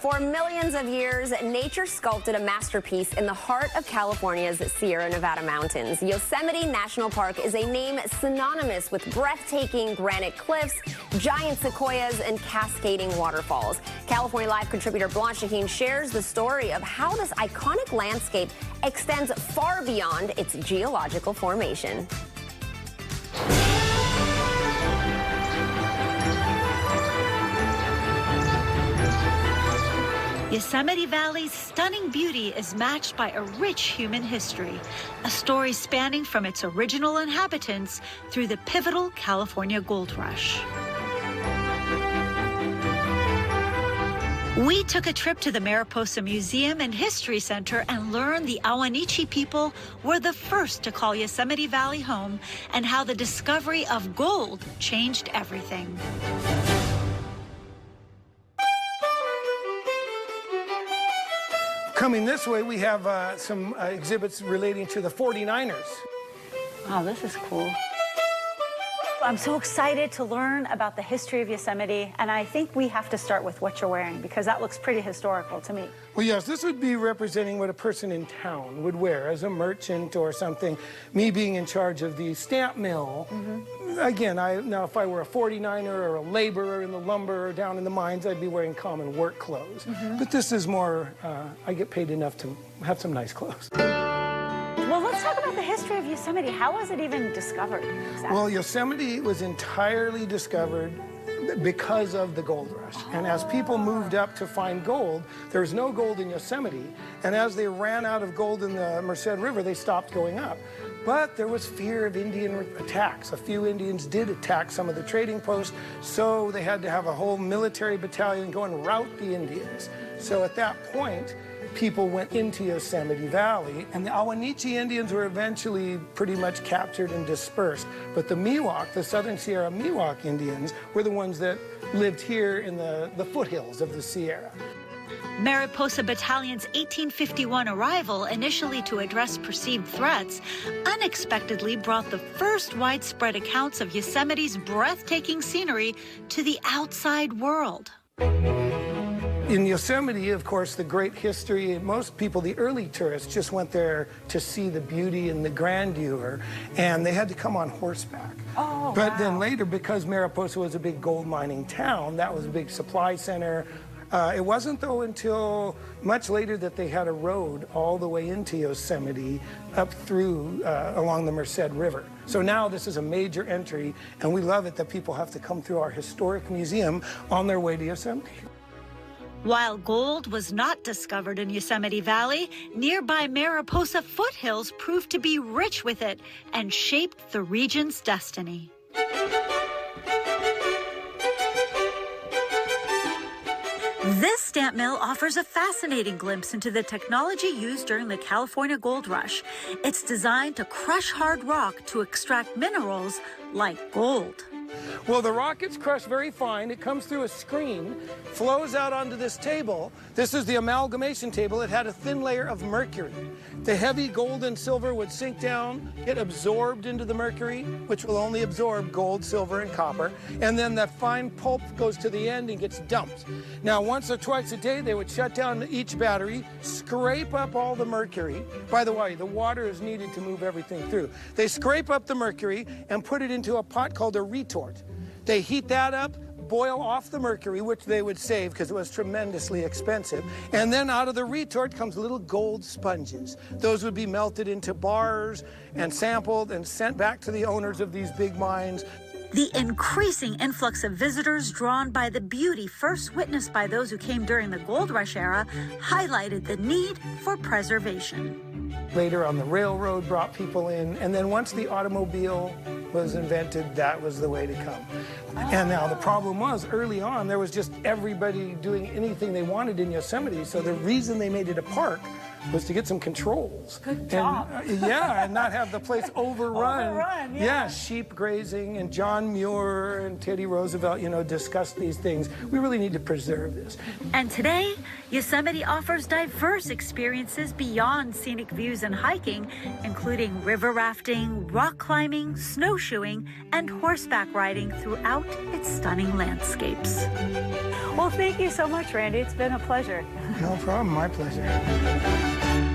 For millions of years, nature sculpted a masterpiece in the heart of California's Sierra Nevada mountains. Yosemite National Park is a name synonymous with breathtaking granite cliffs, giant sequoias, and cascading waterfalls. California Live contributor Blanche Shaheen shares the story of how this iconic landscape extends far beyond its geological formation. Yosemite Valley's stunning beauty is matched by a rich human history, a story spanning from its original inhabitants through the pivotal California Gold Rush. We took a trip to the Mariposa Museum and History Center and learned the Ahwahneechee people were the first to call Yosemite Valley home and how the discovery of gold changed everything. Coming this way, we have some exhibits relating to the 49ers. Wow, this is cool. I'm so excited to learn about the history of Yosemite, and I think we have to start with what you're wearing, because that looks pretty historical to me. Well, yes, this would be representing what a person in town would wear as a merchant or something. Me being in charge of the stamp mill. Again, now if I were a 49er or a laborer in the lumber or down in the mines, I'd be wearing common work clothes. But this is more, I get paid enough to have some nice clothes. Well, let's talk about the history of Yosemite. How was it even discovered? Exactly? Well, Yosemite was entirely discovered because of the gold rush. And as people moved up to find gold, there was no gold in Yosemite. And as they ran out of gold in the Merced River, they stopped going up. But there was fear of Indian attacks. A few Indians did attack some of the trading posts, so they had to have a whole military battalion go and rout the Indians. So at that point, people went into Yosemite Valley, and the Ahwahneechee Indians were eventually pretty much captured and dispersed. But the Miwok, the Southern Sierra Miwok Indians, were the ones that lived here in the foothills of the Sierra. Mariposa Battalion's 1851 arrival, initially to address perceived threats, unexpectedly brought the first widespread accounts of Yosemite's breathtaking scenery to the outside world. In Yosemite, of course, the great history, most people, the early tourists, just went there to see the beauty and the grandeur, and they had to come on horseback. Oh, but wow. Then later, because Mariposa was a big gold mining town, that was a big supply center. It wasn't, though, until much later that they had a road all the way into Yosemite up through along the Merced River. So now this is a major entry, and we love it that people have to come through our historic museum on their way to Yosemite. While gold was not discovered in Yosemite Valley, nearby Mariposa foothills proved to be rich with it and shaped the region's destiny. This stamp mill offers a fascinating glimpse into the technology used during the California Gold Rush. It's designed to crush hard rock to extract minerals like gold. Well, the rock gets crushed very fine. It comes through a screen, flows out onto this table. This is the amalgamation table. It had a thin layer of mercury. The heavy gold and silver would sink down, get absorbed into the mercury, which will only absorb gold, silver, and copper. And then that fine pulp goes to the end and gets dumped. Now, once or twice a day, they would shut down each battery, scrape up all the mercury. By the way, the water is needed to move everything through. They scrape up the mercury and put it into a pot called a retort. They heat that up, boil off the mercury, which they would save because it was tremendously expensive. And then out of the retort comes little gold sponges. Those would be melted into bars and sampled and sent back to the owners of these big mines. The increasing influx of visitors drawn by the beauty first witnessed by those who came during the Gold Rush era highlighted the need for preservation. Later on, the railroad brought people in, and then once the automobile was invented, that was the way to come. And now the problem was, early on, there was just everybody doing anything they wanted in Yosemite, so the reason they made it a park was to get some controls. Good job. And not have the place overrun. Overrun, yeah. Yeah, sheep grazing, and John Muir and Teddy Roosevelt, discussed these things. We really need to preserve this. And today, Yosemite offers diverse experiences beyond scenic views and hiking, including river rafting, rock climbing, snowshoeing, and horseback riding throughout its stunning landscapes. Well, thank you so much, Randy. It's been a pleasure. No problem, my pleasure.